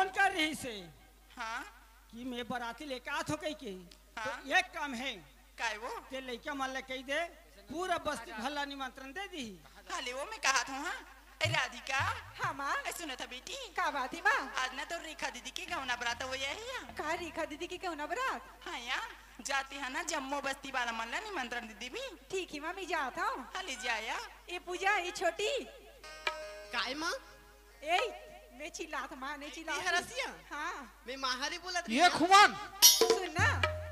Phone कर रही से हाँ कि मैं बराती लेके आत हो कही के हाँ? तो एक काम है काय वो ते लड़का मान ले कही दे पूरा बस्ती भला निमंत्रण दे दी। हाले वो मैं कहा था हाँ ए राधिका हाँ माँ ए सुना था बेटी का बात है माँ? आज ना तो रेखा दीदी की गहना बरात वो यही है का रेखा दीदी की क्यों ना बरात? हाँ यार जाती है ना जम्मू बस्ती वाला मन ला निमंत्रण दीदी भी ठीक है माँ मैं जाता हूँ। हाले जाया ये पूजा ये छोटी काय माँ ए मैं चिल्लात माँ नहीं चिल्लात। ये हरसिया? हाँ मैं माहारी बोलत ये खुमान सुन ना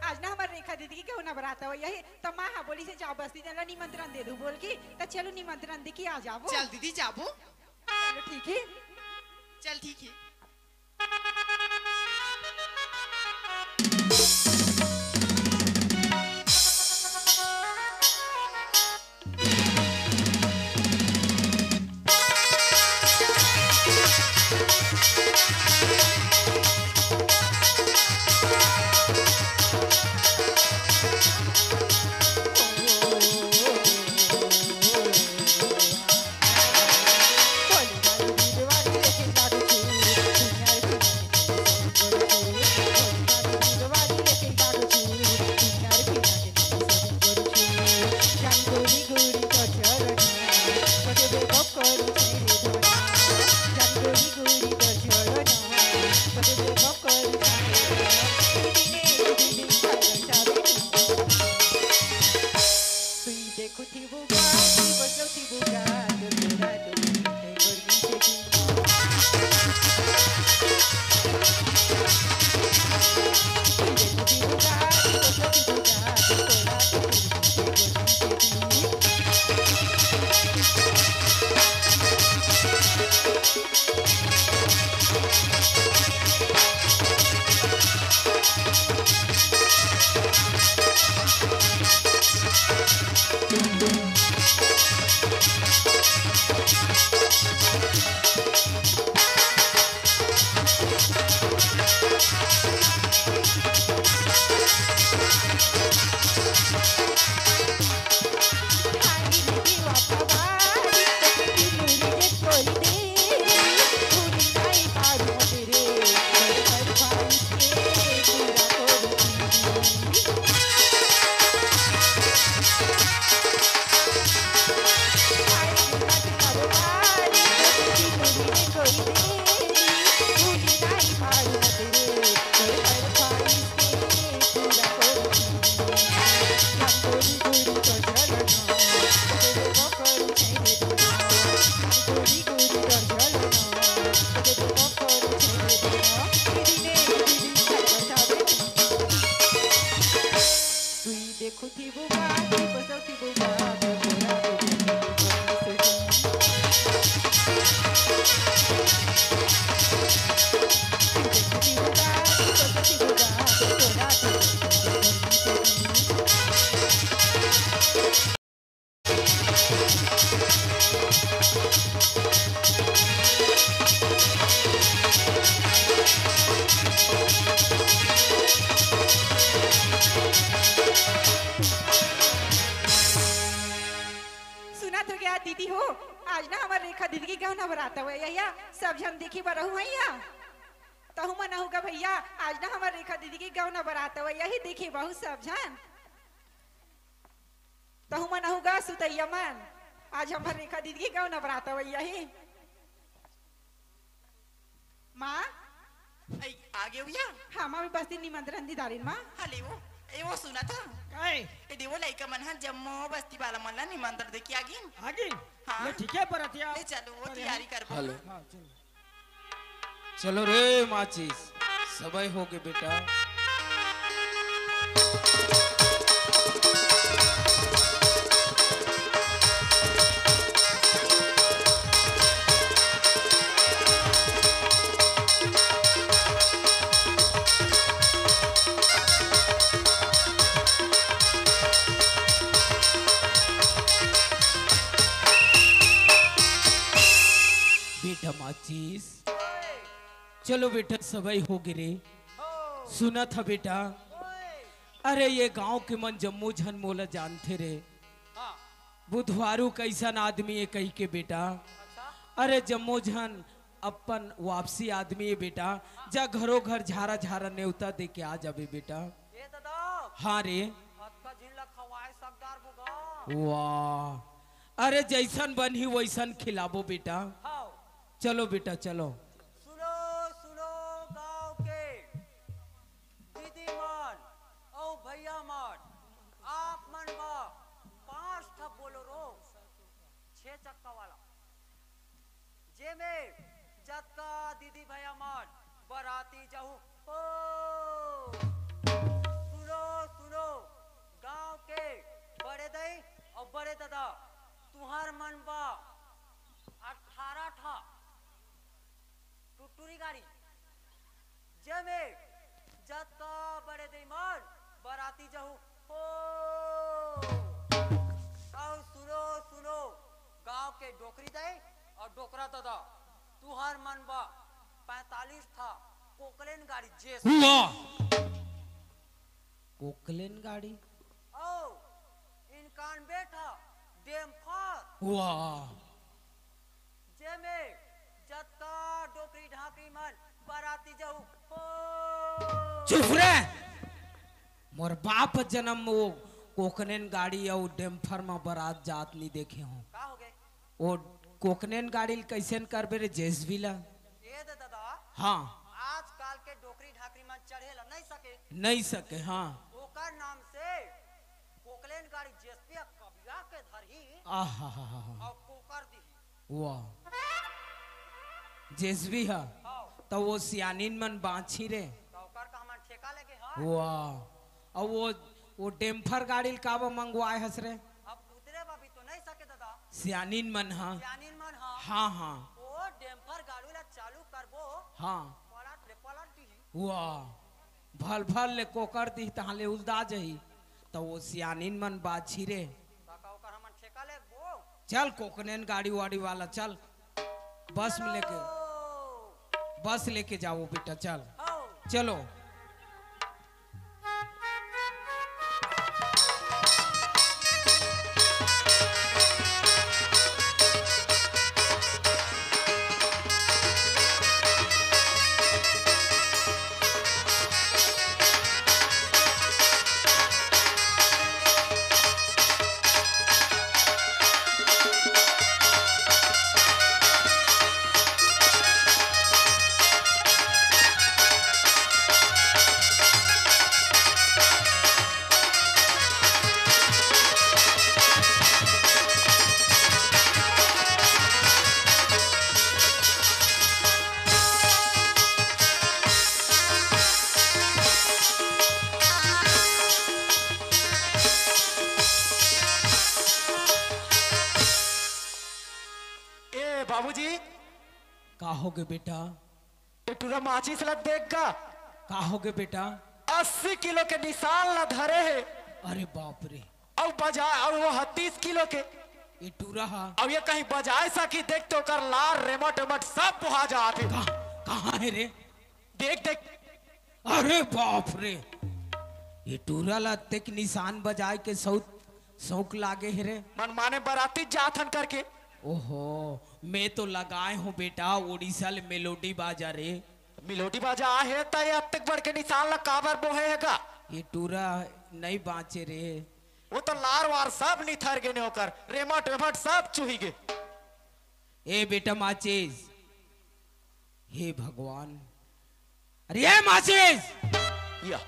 आज ना हमारे रेखा दीदी की क्यों ना बरात हो यही तो माँ हाँ बोली से जाओ बस्ती चलो निमंत्रण दे दूँ बोल की तो चलो निमंत्रण दे के आ जाओ। चल दीदी जाबो। चलो ठीक है। चल ठीक है। दीदी हो आज ना हमारे रेखा दीदी की गहना बराता हुआ भैया सब जन देखी बरहु भैया तो हम मना होगा भैया आज ना हमारे रेखा दीदी की गहना बराता हुआ यही देखी बहु सब जन तो हम मना होगा सुतैया मन आज हमारे रेखा दीदी की गहना बराता हुआ यही माँ आगे भैया हाँ माँ भी बस दिन निमंत्रण दी दारिन माँ हाले वो ए वो सुना था काय ए देवो लइका मन हा जम्मू बस्ती वाला मन ला निमंत्रण दे के आगे आगे हाँ। ये ठीक है बरातिया ले चलो वो तैयारी कर हेलो हाँ चलो चलो रे माचिस सबई हो गए बेटा बेटा माचिस चलो बेटा सबई हो गिरे सुना था बेटा अरे ये गांव के मन जम्मू झन मोला जानते रे बुधवारू कैसन आदमी है कही के बेटा अरे जम्मू झन अपन वापसी आदमी है बेटा। जा घरों घर झारा झारा न्योता दे के आ जाबे बेटा। ए दादा हाँ रे। अतका झिल्ला खवाए सरदार बुगा। वाह, अरे जैसन बनी वैसन खिलाबो बेटा। हां चलो बेटा चलो। सुनो सुनो गांव के दीदी मन ओ भैया मन, आप मन बा 5 ठा बोलेरो 6 चक्का वाला, जे में जतका दीदी भैया मन बराती जाहू ओ। सुनो सुनो गांव के बड़े दई और बड़े दादा, तुहार मन बा 18 ठा टुटुरी गाड़ी, जेमे जतका बड़े दई मन बराती जाहू हो। और सुनो सुनो गांव के डोकरी दई और डोकरा दादा, तुहार मन बा 45 था कोकलेन गाड़ी जेस। वाह, कोकलेन गाड़ी। ओ इनकान बेटा डेम्फर, वाह, जेमे जतका डोकरी ढाकरी मन बराती जाहू हो। चुप रे। मोर बाप जन्म वो कोकनेन गाड़ी और डेम्फर में बारात जात नहीं देखे हूँ। का हो गए वो कोकनेन गाड़ी कैसे करबे रे जेसबीला। ए दे दादा, हाँ आजकल के डोकरी ढाकरी मन चढ़ेला नहीं सके, नहीं सके। हाँ ओकर नाम से कोकलेन गाड़ी जेसपी कबिया के धरही आहा और कोकर दी। वाह, जेसबी है हां तो वो सियानिन मन बाछी रे। तो ओकर का हमन ठेका लेके हां। वाह, और वो डेम्फर गाड़ी काबा मंगवाए हस रे। अब उतरे बाबी तो नहीं सके दादा, सियानिन मन। हाँ यानी मन हां हाँ हाँ ओ डेम्फर गाड़ी ला चालू करबो हाँ। पलट दी। वाह, भल भल ले कोकर दी तहाले उदा जही तो वो सियानिन मन बाछी रे। काका ओकर हमन ठेका लेबो। चल कोकनेन गाड़ी वाड़ी वाला चल, बस में लेके, बस लेके जाओ बेटा। चल हां चलो। बाबूजी का होगे बेटा, टूरा माचिस ला देगा का होगे बेटा। 80 किलो के निशान ला धरे है अरे बाप रे, और बजा और वो 30 किलो के ये टूरा हा और ये कहीं बजाए सकी देख तो कर लार रेमट रेमट सब बुहा जाते। कहाँ है रे, देख देख। अरे बाप रे, ये टूरा ला तेक निशान बजाए के शौक लागे है रे। मन माने बराती जाथन करके। ओहो, मैं तो लगाए हूँ बेटा उड़ीसा ले मेलोडी बाजा रे। मिलोडी बाजा है तो ये अब तक बढ़ के निशान ला काबर बोहेगा। ये टूरा नहीं बाँचे रे। वो तो लार वार सब निथर गए ने होकर रेमट रेमट सब चुही गए। ए बेटा माचिस, हे भगवान, अरे ये माचिस या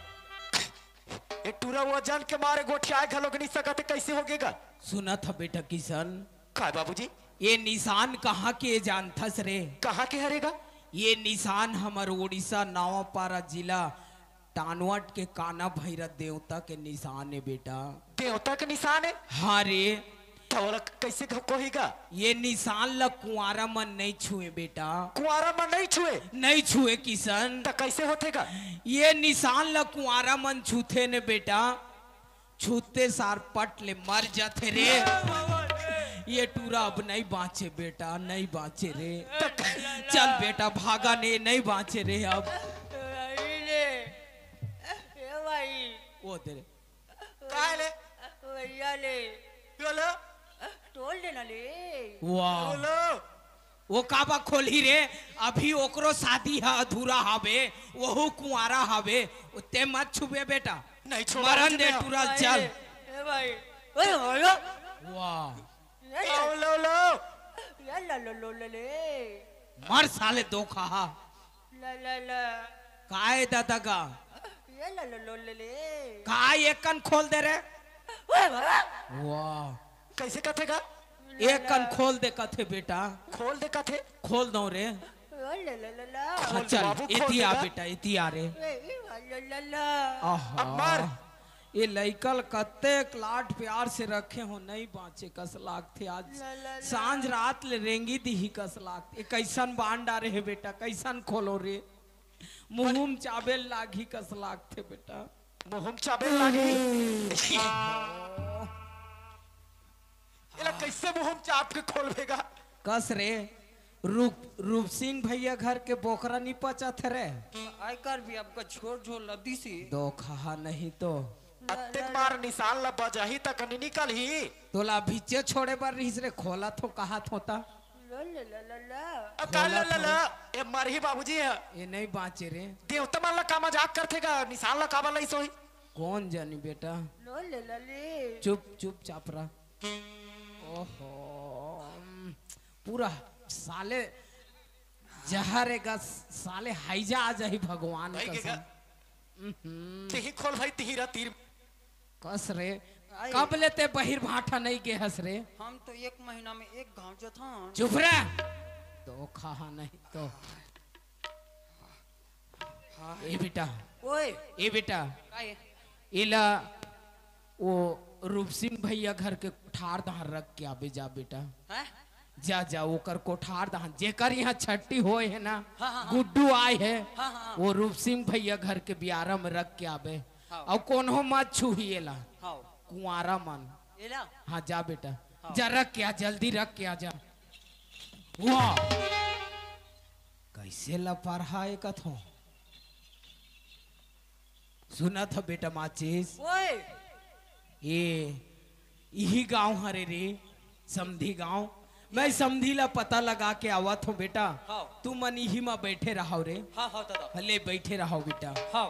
ये टूरा वो जन के मारे गोठियाए घलोग नहीं सकते कैसे होगेगा। सुना था बेटा किशन, काय बाबूजी ये निशान कहाँ के जानथस रे। कहाँ के हरेगा। ये निशान हमार उड़ीसा नवापारा जिला टानवट के काना भैरव देवता के निशान है बेटा। देवता के निशान है। हाँ रे, तो कैसे कोहेगा। ये निशान ला कुंवारा मन नहीं छुए बेटा। कुआरा में नहीं छुए। नहीं छुए किशन। तो कैसे होतेगा। ये निशान ला कुंवारा मन छूते ने बेटा, छूते सार पट ले मर जाते रे। ये टूरा अब नहीं बाँचे बेटा, नहीं बाँचे रे। चल बेटा भागा ने, नहीं बाँचे रे अब। वो तेरे काय ले भैया ले बोलो टोल देना ले। वाह, बोलो वो काबा खोली रे, अभी ओकरो शादी है अधूरा हवे, वहू कुंवारा हवे, उते मत छुबे बेटा। नहीं छोड़ा मरन दे मुझे। टूरा चल। ए भाई ओए होलो वाह आओ लो लो या ला लो लो ले मर साले दो कहा ला ला ला काय दादा का या ला लो लो ले काय एक कन खोल दे रे। ओए भला वाह कैसे कथेगा? एक कन खोल दे कथे बेटा, खोल दे कथे। खोल दो रे। ला ला ला ला हाँ, खोल चल बाबू, खोल इति आ देगा। बेटा इति आ रे। ए ला ला ला अब मार। आहा ये लइकल कते लाड प्यार से रखे हो, नहीं बाँचे कस लाग थे आज सांझ रात ले रेंगी दी ही कस लाग थे। कैसन बांध डारे है बेटा, कैसन खोलो रे, मुहुम चाबेल लागी कस लाग थे बेटा। मुहुम चाबेल लागी। एला कैसे मुहुम चाप के खोलवेगा? कस रे रूप सिंह भैया घर के बोकरा नहीं पचत रे, आयकर भी आपका छोड़ छोड़ लदी सी दो खहा नहीं तो अत्तेक मार निशान ला बजाही तक नहीं निकल ही। तोला भीचे छोड़े पर रहीस रे, खोला तो कहा होता। ला ला ला ला ला अब काल ला ला ला ये मरही बाबूजी है। ये नहीं बाँचे रे, देवता मान ला का मजाक करथेगा, निशान ला काबा लई सोई। कौन जानी बेटा, ला ला ला ले चुप चुप चाप रहा। ओहो पूरा साले जहरेगा साले हाइजा आ जाही भगवान भाई कसम। तिही खोल भाई तिही रा तीर। कस रे कब लेते बहिर भाटा नहीं के हंस रे। हम तो 1 महीना में 1 गांव जो था चुप रे, तो खा नहीं तो ए बेटा, ओए ए बेटा काय इला वो रूप सिंह भैया घर के कोठार दहार रख के आबे जा बेटा। हैं जा जा ओकर कोठार दहान जेकर यहाँ छट्टी होए है ना, हाँ। गुड्डू आए है, हाँ। वो रूप सिंह भैया घर के बियारा में रख के आबे। हाँ। और कोनो मत छुहिएला, हां कुंवारा मन। एला हाँ जा बेटा, जा रख के आ, जल्दी रख के आ जा। वाह कैसे लपरहा एक थो सुना था बेटा माचिस। ओए ये यही गांव हरे रे, समधी गांव। मैं समधी ला पता लगा के आवत हूँ बेटा। हाँ। तू मन यही में बैठे रहो रे, हां हां दादा भले बैठे रहो बेटा। हां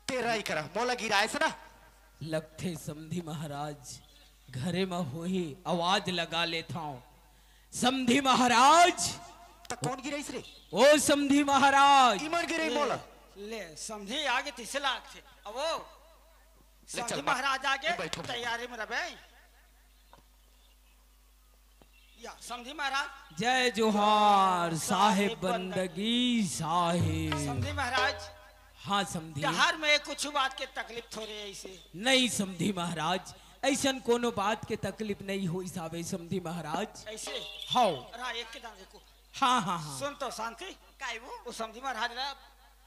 तेरा ही करा मोला गिराए से ना। लगते समधी महाराज घरे में हो ही आवाज लगा लेता हूँ। समधी महाराज, तो कौन गिराइस रे? ओ समधी महाराज। इमर गिरे मोला। ले समझे आगे तीसरे लाख थे। अब वो ले चल समझे बा। महाराज आगे ये बैठो। तैयारी में रहे। या समझे महाराज, जय जोहार साहेब बंदगी साहेब। समझे महाराज हाँ समधी। बिहार में कुछ बात के तकलीफ हो रही है ऐसे। नहीं समधी महाराज, ऐसन कोनो बात के तकलीफ नहीं हो साबे समधी महाराज। ऐसे हाँ रहा एक के दाम देखो। हाँ हाँ हाँ सुन तो शांति, काय वो समझी महाराज ला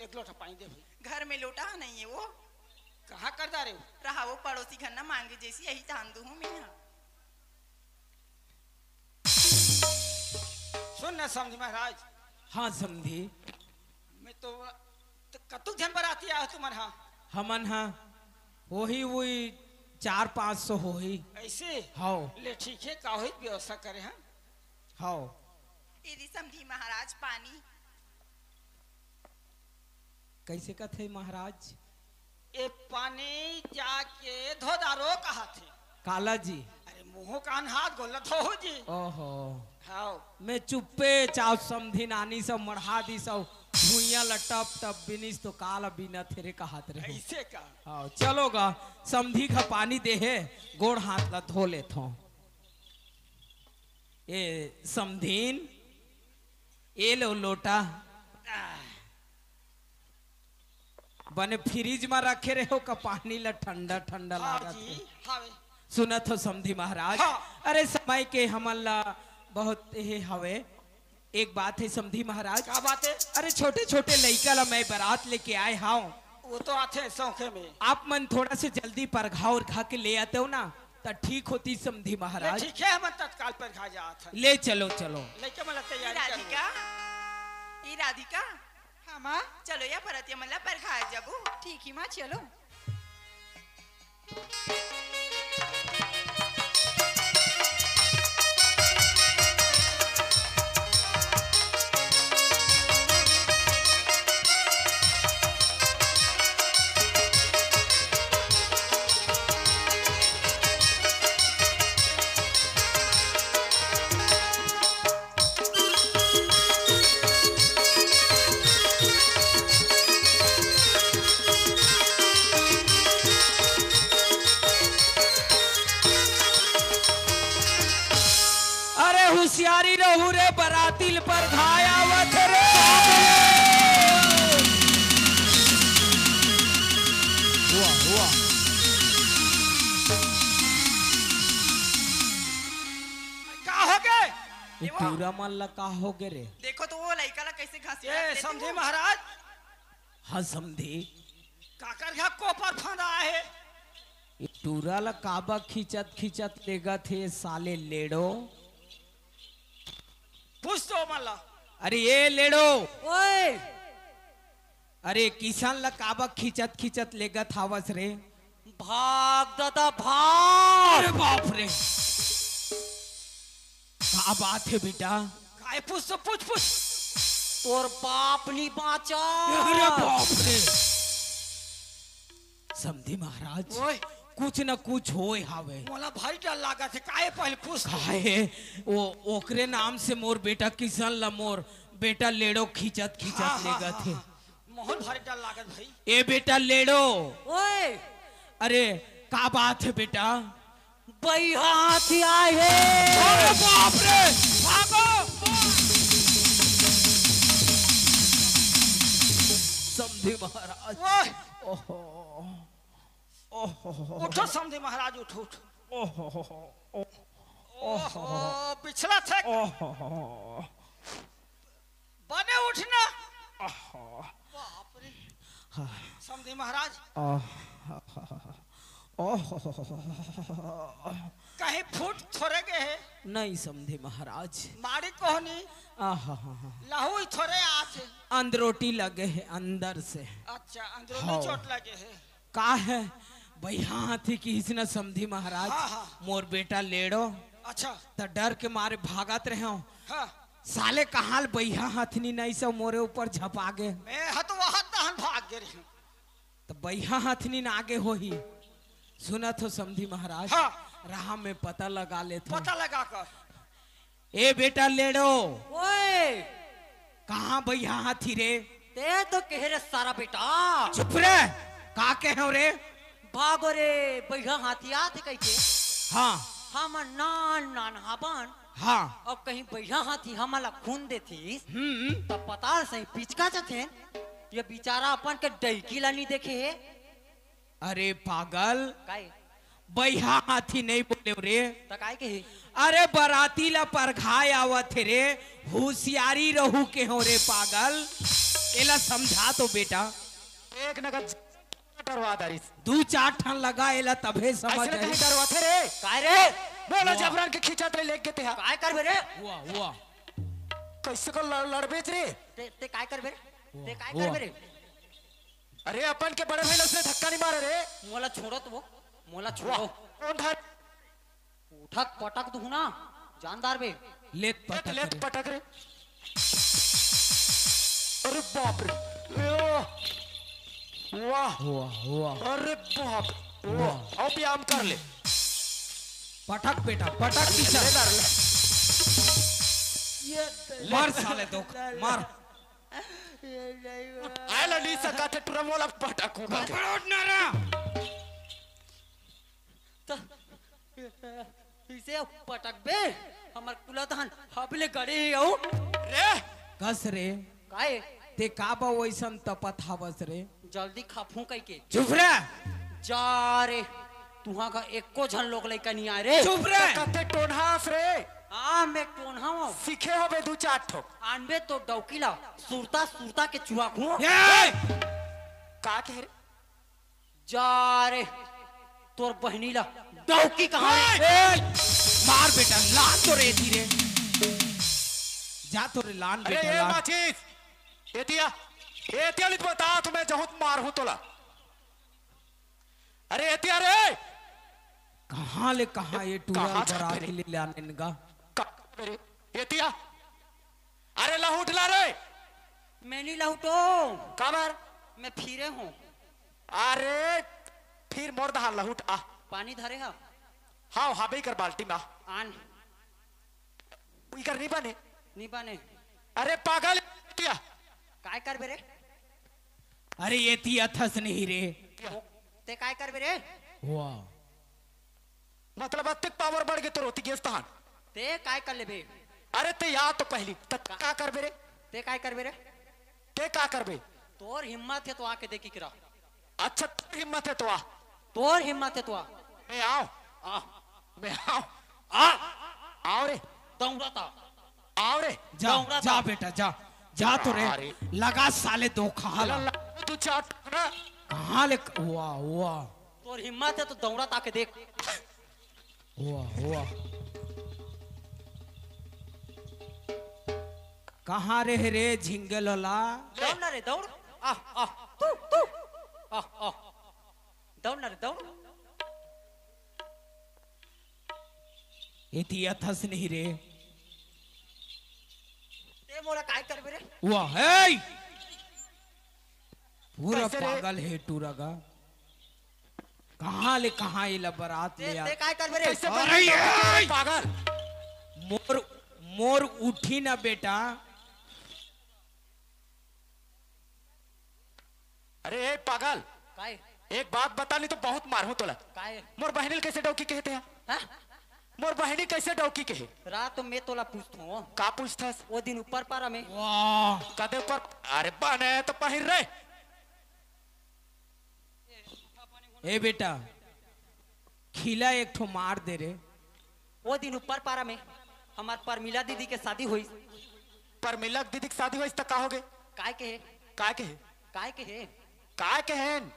एक लोटा पानी दे भाई। घर में लोटा नहीं है वो, कहाँ कर दा रहे हो? रहा वो पड़ोसी घर ना मांगे जैसी यही जान दू हूँ मैं यहाँ। सुन ना समझी महाराज, हाँ समधी। मैं तो कतु जन बराती आया तुम्हारे यहाँ हमन हाँ वही वही 400-500 हो ही। ऐसे। हाँ ले ठीक है, का हुई व्यवस्था करे हैं। हाँ यदि समझी महाराज पानी कैसे कथे महाराज? ये पानी जाके धो दारो कहा थे। काला जी। अरे मुंह कान हाथ गोल धो जी। ओहो हाँ मैं चुप्पे चाव समधी नानी सब मढ़ा दी सब भुइया लटप टप बिनिस तो काला बिना तेरे का हाथ रहे। ऐसे का हाँ चलोगा समधी का पानी दे है, गोड़ हाथ ला धो ले थो। ये समधीन ये लो लोटा बने फ्रिज में रखे रहे हो का पानी ला ठंडा ठंडा हाँ लागत जी है। हाँ सुनत हो समधी महाराज। हाँ। अरे समय के हमला बहुत हे हवे। एक बात है समधी महाराज। क्या बात है? अरे छोटे छोटे लड़का ला मैं बारात लेके आए हाँ। वो तो आते हैं सौखे में। आप मन थोड़ा से जल्दी परघा और खा के ले आते हो ना, तो ठीक होती समधी ले महाराज। ठीक है हम तत्काल पर खा जात है ले चलो चलो। लेके मला ई तैयारी राधिका करू ई राधिका हाँ माँ चलो या परतिया मला पर खाए जाबू ठीक ही माँ चलो। अरे होशियारी रहू रे बरातिल पर घायावत रे। हुआ हुआ का हो गए ये पूरा मल्ला का हो गे रे। देखो तो वो लड़का ला कैसे घासी ये समझे महाराज हाँ समधी। काकर घा कोपर फंदा है ये टूरा ला काबा खींचत खींचत लेगा थे साले लेड़ो। पूछ तो मला अरे ये लेड़ो ओए अरे किसान ला काबा खींचत खींचत लेगा थावस रे। भाग दादा भाग। अरे बाप रे क्या बात है बेटा। काय पूछ तो पूछ पूछ तोर बाप नहीं बाचा। अरे बाप रे समधी महाराज ओए कुछ न कुछ होए हावे। मोला भारी डर लागा थे काय पहले पूछ काहे वो ओकरे नाम से मोर बेटा किसान ला मोर बेटा लेड़ो खींचत खींचत लेगा थे। मोहन भारी डर लागत भाई ए बेटा लेड़ो ओए अरे का बात है बेटा। बैहा हाथी आए है। अरे बाप रे भागो। समधी महाराज ओए ओहो ओहो उठो समझे महाराज उठ उठ ओहो ओहो पिछला थे ओहो बने उठना बाप रे समझे महाराज कहीं फूट थोड़े गए है नहीं समझे महाराज। मारी कोहनी लहू ही थोड़े आते अंदरोटी लगे है अंदर से। अच्छा अंदरूनी हाँ। चोट लगे है का है भैया हाथी की इसने समझी महाराज। हाँ, हाँ। मोर बेटा लेड़ो अच्छा तो डर के मारे भागत रहे हो। हाँ साले कहाल भैया हाथनी नहीं सब मोरे ऊपर झपा गे। मैं हत वहां तहन भाग गए रही हूँ तो भैया हाथनी ना आगे हो ही सुनत हो समझी महाराज। हाँ। राह में पता लगा लेते पता लगा कर ए बेटा लेड़ो ओए कहाँ भैया हाथी रे। ते तो कह रे सारा बेटा। चुप रे का कहो रे। भागो रे बैहा हाथी आते कह के। हाँ हम नान नान हाबन हाँ अब कहीं बैहा हाथी हमारा खून देती हम्म तब पता सही पिचका थे ये बेचारा अपन के डैकी ला नहीं देखे है। अरे पागल काहे भैया हाथी नहीं बोले रे। त काहे के है? अरे बराती ला परघाय आवत रे होशियारी रहू के हो रे पागल। एला समझा तो बेटा एक नगद डरवादारी दू चार ठन लगा एला तभे समझ ऐसे आई। कहीं डरवाते रे। काहे रे बोलो जबरन के खींचत रे लेके ते काय कर रे हुआ हुआ कैसे को लड़बेच रे। ते काय कर रे ते काय हुआ। कर रे अरे अपन के बड़े भाई ने उसने धक्का नहीं मारा रे। मोला छोड़ो तो वो मोला वाह, छोड़ो कौन था उठक पटक दू ना जानदार बे लेत पता लेत करे। पटक रे। अरे बाप रे वाह हुआ हुआ अरे बाप वाह अब व्यायाम कर ले पटक बेटा पटक पीछे ले डाल ले। मार साले दो मार। आए ला नहीं सका थे तुरंत वाला पटकूंगा के। उठना रे इसे पटक बे हमर कुलधान हबले गड़े हो रे कस रे काहे ते काबा वैसन तपत हवस रे। जल्दी खाफू कह के चुप रे जा रे तुहा का एको झन लोग लइका नहीं आ रे चुप रे कते टोनहास रे आ मैं कौन हूं सीखे हो बे दू चार ठो आनबे तो डौकीला सुरता सुरता के चुआ खू ए! का कह रे जा रे तोर बहनी ला डौकी कहाँ है? ए, मार बेटा लान तो रे धीरे जा तो रे लान अरे बेटा ये लान माचिस एतिया लित बता तुम्हें जहुत मार हूं तोला। अरे एतिया रे कहाँ ले कहाँ ये टूरा कहाँ बरात छापे रे? ले लाने का रे एतिया अरे लहूट ला रे मैं नहीं लौटो, कमर मैं फिरे हूँ। अरे फिर मोर दहा लहूट आ पानी धरे हा हाँ हाबे कर बाल्टी में आन कर नहीं बने। नहीं बने अरे पागल एतिया काय कर बेरे? अरे ये थी अथस नहीं रे ते काय कर बेरे? वाह मतलब अतिक पावर बढ़ गए तो रोती गेस तहान। ते काय कर ले बे? अरे ते या तो पहली तक का कर बेरे ते काय कर बेरे? ते का कर बे। तोर हिम्मत है तो आके देखी किरा। अच्छा तेरी हिम्मत है तो आ तोर हिम्मत है तो आ मैं आओ आ मैं आओ आ आओ रे दौड़ता आओ रे जा दौड़ा जा था। बेटा जा जा तो रे अरे। लगा साले दो खाला तू चाट ना कहाँ ले वाह वाह तोर हिम्मत है तो दौड़ता आके देख। वाह वाह कहाँ रे रे झिंगल वाला दौड़ ना रे दौड़ आ आ तू तू आ आ दौड़ ना रे दौड़। ये थी अथस नहीं रे ते मोला काय कर बेरे? वाह है पूरा कैसे रे? पागल है टूरा का कहाँ ले कहाँ ये बरात ले ते काय कर बेरे? कैसे अरे ये! पागल मोर मोर उठी ना बेटा अरे ए पागल काय एक बात बता नहीं तो बहुत मार हूं तोला। काय मोर बहनी कैसे डौकी कहते हैं हाँ? मोर बहनी कैसे डौकी कहे रात में तोला पूछता हूँ का पूछतास वो दिन ऊपर पारा में वाह कदे ऊपर अरे बने तो पहिर रे ए बेटा खिला एक ठो मार दे रे वो दिन ऊपर पारा में हमार परमिला दीदी के शादी हुई। पर मिलक दीदी की शादी हुई तक का होगे काय के है? काय कहे काय के है? काय कहेन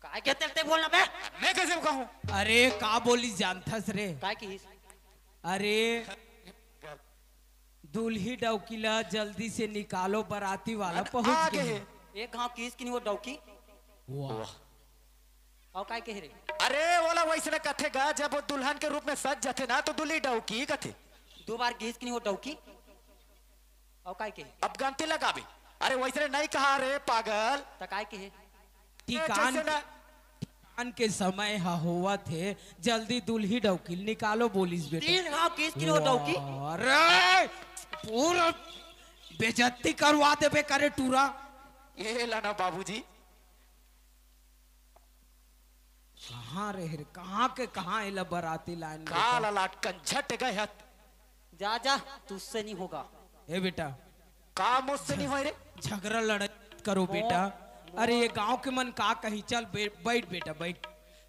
काय के तेरे बोलना बे? मैं कैसे कहूं अरे का बोली जानथस रे काय की? अरे दूल्ही डौकीला जल्दी से निकालो बराती वाला पहुंच आगे गए है एक गांव किस की नहीं वो डौकी वाह और काय के है रे? अरे वाला वैसे कथे गा जब वो दुल्हन के रूप में सज जाते ना तो दुल्ही डौकी कथे दो बार गीस की नहीं वो डौकी और काय के है? अब गंती लगाबी अरे वैसे नहीं कहा रे पागल तो काय के है? टिकान जैसे ना टिकान के समय हा हुआ थे जल्दी दूल्ही डौकील निकालो बोलिस बेटा तीन गांव किस की नहीं वो डौकी अरे पूरा बेइज्जती करवा देबे करे टूरा ये लाना बाबूजी कहाँ रहे रे कहाँ के कहाँ इला बराती लाइन काला लाट कंझट गए हत जा जा तुझसे नहीं होगा। ए बेटा का मुझसे नहीं होए रे झगड़ा लड़ करो बेटा अरे ये गांव के मन का कहीं चल बैठ बेटा बैठ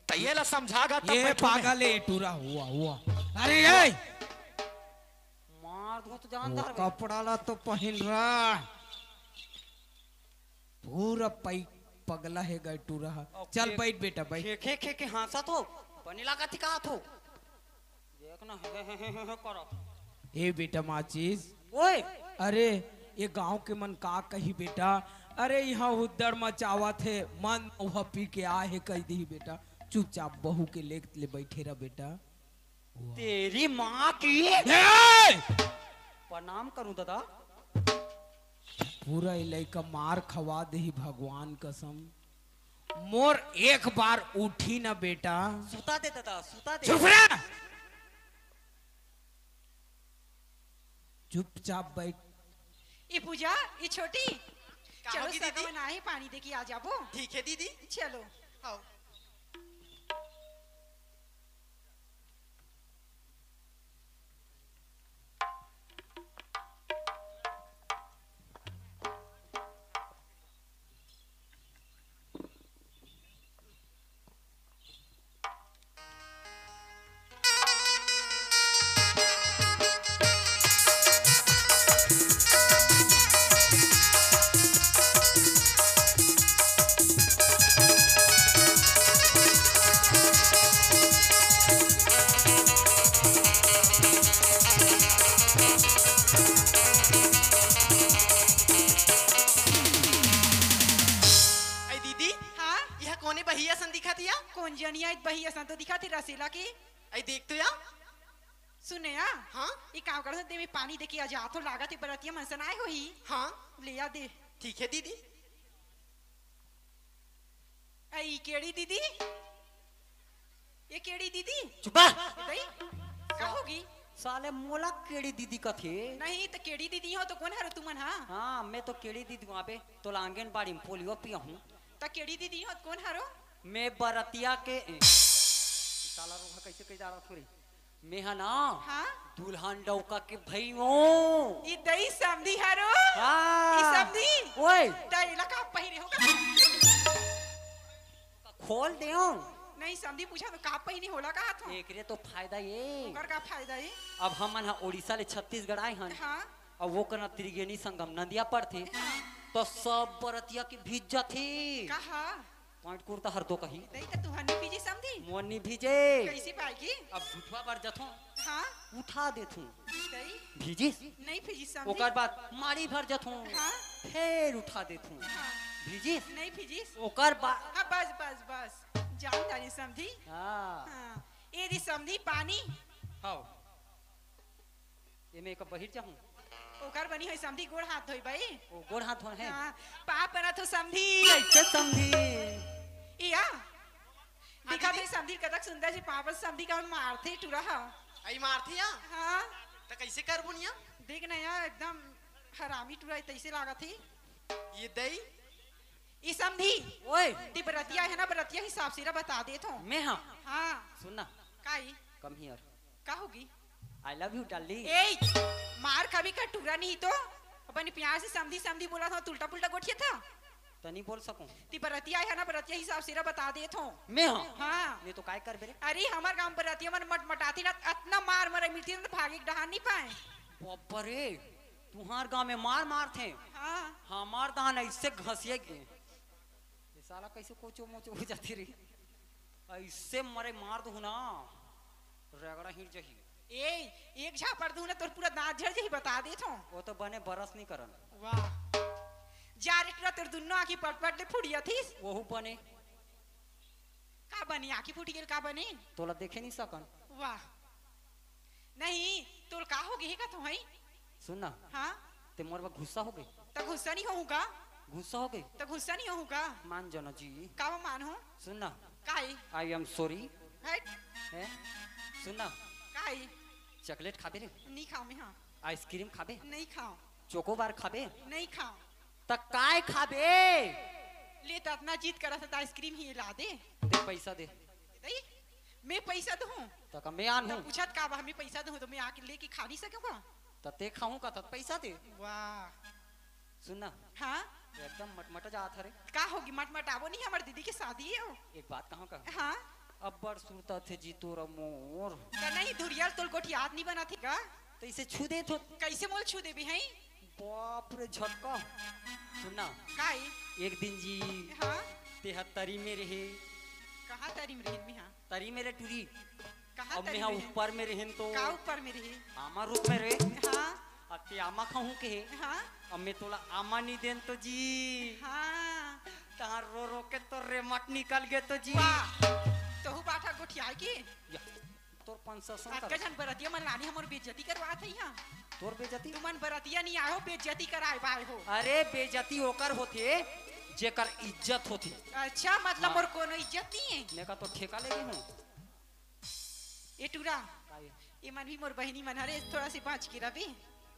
तो ये ला समझागा तब ये बैठूं मैं। पागल है टूरा हुआ हुआ अरे ये मार दो तो वो जानदार बे। कपड़ा ला तो पहन रहा पूरा पै पगला है गए टूरा चल बैठ बेटा बैठ खे खे खे के हंसा तो बनीला का थिका थो देखना है करो। ए बेटा माचिस ओए अरे ये गांव के मन का कही बेटा अरे यहाँ उद्दर मचावा थे मन वह पी के आ है कह दी बेटा चुपचाप बहू के ले बैठे रहा बेटा तेरी माँ की ए! प्रणाम करूं दादा। पूरा इलाका मार खवा दे भगवान कसम मोर एक बार उठी ना बेटा सुता दे दादा सुता दे। चुप रह चुपचाप बैठ ये पूजा ये छोटी चलो होगी दीदी? सगवन आए पानी दे के आ जाबो ठीक है दीदी चलो आओ अरे कौन जनिया इत बही असन तो दिखा थी रसीला की आई देख तो या सुने या हाँ ये काम कर दे में पानी देके आ जा तो लागत है बरतिया मनसन आए हो ही हाँ ले आ दे ठीक है दीदी। आई केड़ी दीदी ये केड़ी दीदी चुप रह। दई का होगी साले मोला केड़ी दीदी का थे। नहीं तो केड़ी दीदी हो तो कौन है तुमन हाँ हाँ मैं तो केड़ी दीदी वहाँ पे तो आंगनबाड़ी में पोलियो पिया हूँ। तो केड़ी दीदी हो तो कौन हरो मैं बरतिया के साला रोहा कैसे कह जा रहा थोड़ी मैं है ना हाँ दुल्हन डौका के भाई हूँ। ये दई समधी हरो हाँ ये समधी ओए दई लगा पहिरे होगा खोल दे नहीं समधी पूछा तो का पहिनी होला का हाथ एक रे तो फायदा ये ओकर का फायदा है अब हम ओडिशा ले छत्तीसगढ़ आए हन हाँ और वो करना त्रिवेणी संगम नदिया पर थे तो सब बरतिया की भीज जाती कहा पॉइंट कुर्ता हर दो कही दई तो तुहनी पीजी समधी मोनी भीजे कैसे पाएगी अब झूठवा बार जथो हाँ उठा देथू दई भीजी नहीं पीजी समधी ओकर बाद मारी भर जथू हाँ फिर उठा देथू हाँ भीजी नहीं पीजी ओकर बाद हाँ बस बस बस जान तारी समधी हाँ हाँ ये री समधी पानी हाउ ये मैं एक बहिर जाऊं ओकर बनी है समधी गोड़ हाथ धोई भाई ओ गोड़ हाथ धोए हैं हाँ पाप बना तो समधी कैसे समझी या दिखा थे समधी कतक सुंदर जी पाप समधी का मारते टूरा हाँ आई मारती या हाँ तो कैसे कर बुनिया देख ना यार एकदम हरामी टूरा तैसे लागा थी ये दई ये समधी ओए ती बरतिया है ना बरतिया हिसाब से बता दे तो मैं हाँ हाँ सुनना काई कम हियर का होगी आई लव यू डार्ली ए मार कभी का टूरा नहीं तो अपन प्यार से समधी समधी बोला था उल्टा पुल्टा गोठिया था तो नहीं बोल सकूं ती बरतिया है ना बरतिया हिसाब से बता दे तो मैं हाँ हाँ मैं तो काय कर बेरे अरे हमार गांव बरतिया मन मटाती ना इतना मार मरे मिलती ना भागे के डहान नहीं पाए बाप रे तुम्हार गांव में मार मार थे हाँ हमार दान ऐसे घसिए गए ये साला कैसे कोचो मोचो हो जाती रही ऐसे मरे मार दो ना रगड़ा हिट जही ए एक झापड़ दूं ना तो पूरा दांत झड़ जही बता दे तो वो तो बने बरस नहीं करन वाह जा रे टूरा तेरे दुन्नो आंखी पट ले फुड़िया थी वहू बने का बनी आंखी फूट गेल का बनी तोला देखे नहीं सकन वाह नहीं तोल का हो गई का तो है सुनना हाँ ते मोर बा गुस्सा हो गई तो गुस्सा नहीं होऊगा गुस्सा हो गई तो गुस्सा नहीं होऊगा मान जाना जी का मान हो सुनना काई आई एम सॉरी हट है सुनना काई चॉकलेट खाबे रे नहीं खाओ मैं हाँ आइसक्रीम खाबे नहीं खाओ चोकोबार खाबे नहीं खाओ त काय खाबे ले तो अपना जीत करा था आइसक्रीम ही ला दे दे पैसा दे दई मैं पैसा दूं त का मैं आन तो हूं पूछत का बा हमें पैसा दूं तो मैं आके लेके खा नहीं सकूंगा त ते खाऊं का त पैसा दे वाह सुनना हाँ एकदम मटमट जात हरे का होगी मटमटावो नहीं हमारी दीदी की शादी है वो। एक बात कहूं का हाँ अब बड़ सुरता थे जी तोरा मोर तो नहीं धुरियाल तोल गोठी याद नहीं बना थी का तो इसे छू दे तो कैसे मोल छू दे भी हैं बाप रे झटका सुनना काई एक दिन जी हाँ तेहत्तरी में रहे कहाँ तारी में रहन में हाँ तरी मेरे टूरी कहाँ अब तारी मैं में रहन? ऊपर में रहन तो का ऊपर में रही आमा रूप में रहे हाँ अब ते आमा खाऊं के हाँ अब मैं तोला आमा नहीं देन तो जी हाँ तार रो रो के तो रेमट निकल गए तो जी वाह तो हु बाठा गोठी आए की या, तोर 500 अक्का जन बरतिया मन लानी हमर बेइज्जती करवा थी यहाँ तोर बेजती तू मन बरतिया नहीं आयो बेइज्जती कराए बाय हो अरे बेजती होकर होते जेकर इज्जत होती अच्छा मतलब हाँ। मोर कोनो इज्जत नहीं है मैं का तो ठेका लेगी हूँ ये टूरा ये मन भी मोर बहनी मन हरे थोड़ा सी बाँच की रवि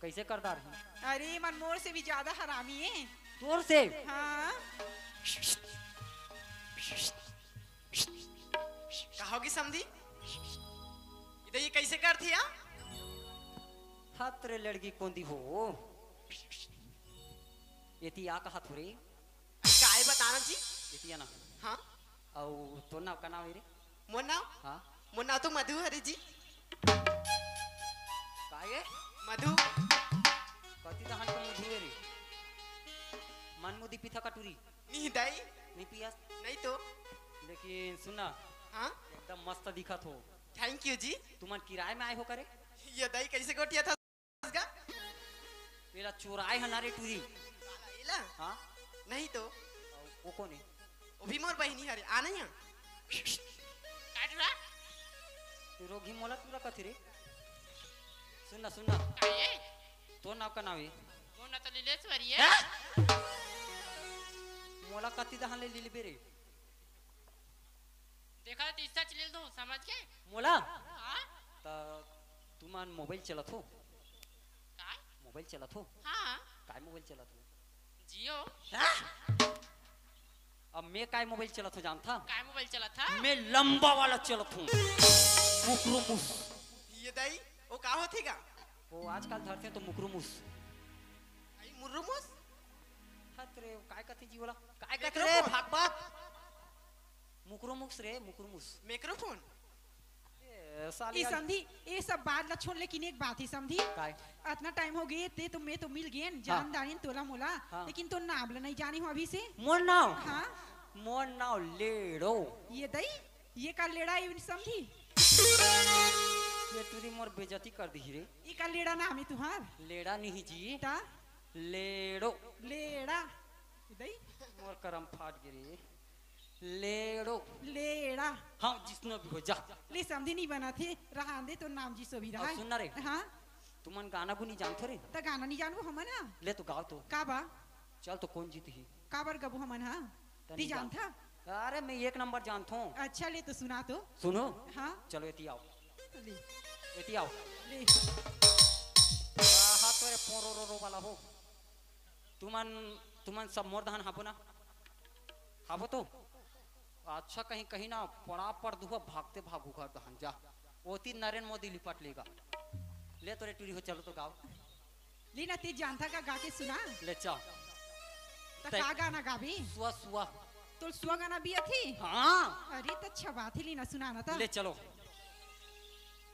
कैसे करदार है अरे ये मन मोर से भी ज्यादा हरामी है तोर से हाँ कहोगी समझी इधर ये कैसे करती है हाथ रे लड़की कौन दी हो ये ती आ कहा थोड़े काय बताना जी ये ती ना हाँ और तो नाम का नाम है रे मोर हाँ नाम तो मधु हरे जी काहे मधु कति दहन का मुझे रे मन मुदी पिथा कटुरी नहीं दई नहीं पियास नहीं तो लेकिन सुना हाँ एकदम मस्त दिखत हो थैंक यू जी तुमन किराए में आए हो करे ये दई कैसे गोटिया था मेरा चोराए हनारे टूरी इला? हाँ नहीं तो वो कौन है वो भी मोर बहनी हरे आना यहाँ रोगी मोला तुरा कथी रे सुनना सुनना काय तो नाव का नाव है वो ना तो लीलेश्वरी है मोला कथी दहान ले लिली बेरे देखा तो इसका चले दो समझ के मोला हाँ ता तुमान मोबाइल चलत हो काय मोबाइल चलत हो हाँ काय मोबाइल चलत हो जियो अब मैं काय मोबाइल चलत हो जानता काय मोबाइल चला था मैं लंबा वाला चलत हूँ मुकरू मुस ये दाई वो का होथेगा वो आजकल धरते हैं तो मुकरू मुस आई मुर्रुमुस हत रे काय कथी जी बोला काय कथी रे भाग भाग मुकरू मुस रे मुकरू मुस माइक्रोफोन ए, साली ये समझी ये सब बात ला छोड़ लेकिन एक बात ही समझी काय इतना टाइम हो गए ते तो मैं तो मिल गए जानदारी तोला मोला हाँ। लेकिन तो नाम ला नहीं जानी हूँ अभी से मोर नाव हाँ मोर नाव लेड़ो ये दई ये का लेड़ा ये समझी ये तुरी मोर बेइज्जती कर दी रे ये का लेड़ा नाम है तुहार लेड़ा नहीं जी ता लेड़ो लेड़ा ये दई मोर करम फाट गिरी लेड़ो लेड़ा हाँ जिसने भी हो जा ले समझी नहीं बना थे रहा दे तो नाम जी सो भी रहा और सुन ना रे। हाँ तुमन गाना गुनी जानथो रे ता गाना नहीं जानबो हमन हा ले तो गाओ तो का बा चल तो कौन जीत ही का बार गबो हमन हा तनी ती जान। जानता अरे मैं एक नंबर जानता हूँ अच्छा ले तो सुना तो सुनो हाँ चलो एती आओ ले एती आओ ले हाँ तो रे पोरो रो रो वाला हो तुमन तुमन सब मोर दहन हाबो ना हाबो तो अच्छा कहीं कहीं ना पड़ा पर दुहा भागते भागू घर दहन जा ओती नरेंद्र मोदी लिपट लेगा ले तो रे टूरी हो चलो तो गाओ ले ना ती जानता का गा के सुना ले चल ता ते- का गाना गाबी सुआ सुआ तो सुआ गाना भी थी हाँ अरे तो अच्छा बात ही ली ना सुनाना था ले चलो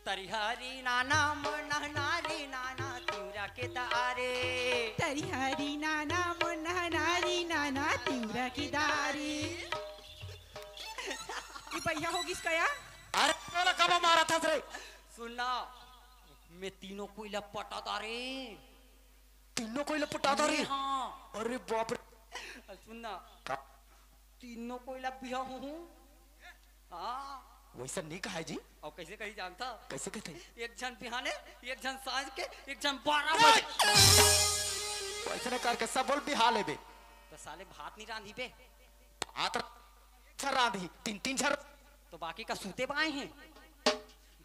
तरिहारी नाना मनहनारी नाना तिवरा के दारे तरी हरी नाना मुन्ना नारी नाना तिवरा की दारी ये भैया होगी इसका यार अरे बोला कब मारा था रे सुनना मैं तीनों कोयला पटा दारे तीनों कोई लपटा था रे हाँ अरे बाप रे सुनना तीनों कोयला बिया हूँ हाँ वैसा नहीं कहा है जी और कैसे कही जानता कैसे कहते एक जन बिहाने एक जन सांझ के एक जन 12 बजे वैसे नहीं करके सब बोल बिहाल है बे तो साले भात नहीं रांधी पे आतर छरा दी तीन तीन छर तो बाकी का सूते पाए हैं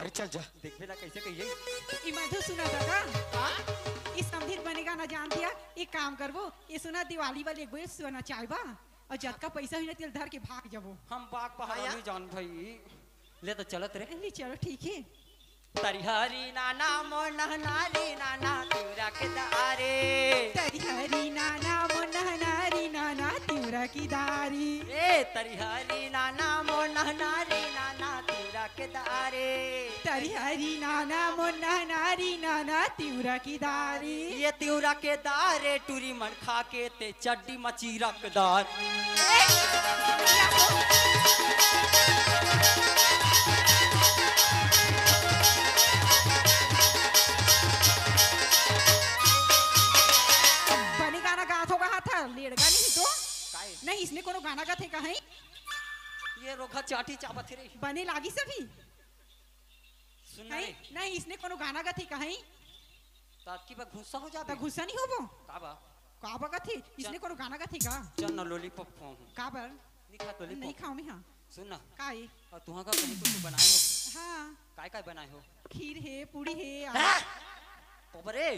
अरे चल जा देख बेला कैसे कहिए ये मधु सुना था का इस समझित बनेगा ना जान दिया एक काम करबो ये सुना दिवाली वाले एक बेर सुना चाहबा और जत का पैसा हुई ना तेल धर के भाग जाबो हम बाग पहाड़ नहीं जान भाई ले तो चलत रे ले चलो ठीक है तरिहारी नाना मोनहनारी नाना तिवरा के दारे तरी हरी नाना मुन्ना नारी नाना तिवरा की दारी ए तरिहारी नाना मोनहनारी नाना तिवरा के दारे तरी हरी नाना मुन्ना नारी नाना तिवरा की दारी ये तिवरा के दारे टूरी मन खा के ते चड्डी मची रकदार बनी गाना गात होगा हाथ लेड़गा नहीं तो काय नहीं इसने कोनो गाना गाथे कहीं ये रोखा चाटी चाबत रे बने लागी सभी सुन नहीं रे नहीं इसने कोनो गाना गाथे कहीं ताकि बा गुस्सा हो ता जाबे गुस्सा नहीं होबो का बा का बगा थी इसने कोनो गाना गाथे का चल ना लॉलीपॉप खाऊं का बर दिखा नहीं लॉलीपॉप खाओ मैं हाँ सुन ना काई और तुहा का कहीं कुछ बनाए हो हाँ काय बनाए हो खीर है पूड़ी है पबरे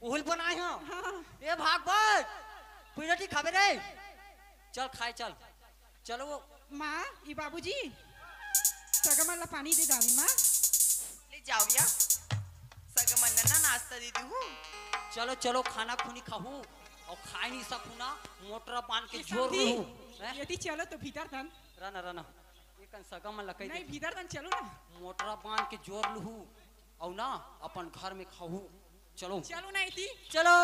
ओहल बनाए हो हाँ ए भागवत पीरटी खाबे रे चल खाए चल चलो वो माँ ये बाबूजी सगमल पानी दे डाली माँ ले जाओ या सगमन ना नाश्ता दे दी हूँ चलो चलो खाना खुनी खाहू और खाई नहीं सकू ना मोटर बांध के जोर समझी? रहू यदि चलो तो भीतर तन रना रना ये कन सगम लकई नहीं भीतर तन चलो ना मोटर बांध के जोर लहू और ना अपन घर में खाहू चलो चलो ना इति चलो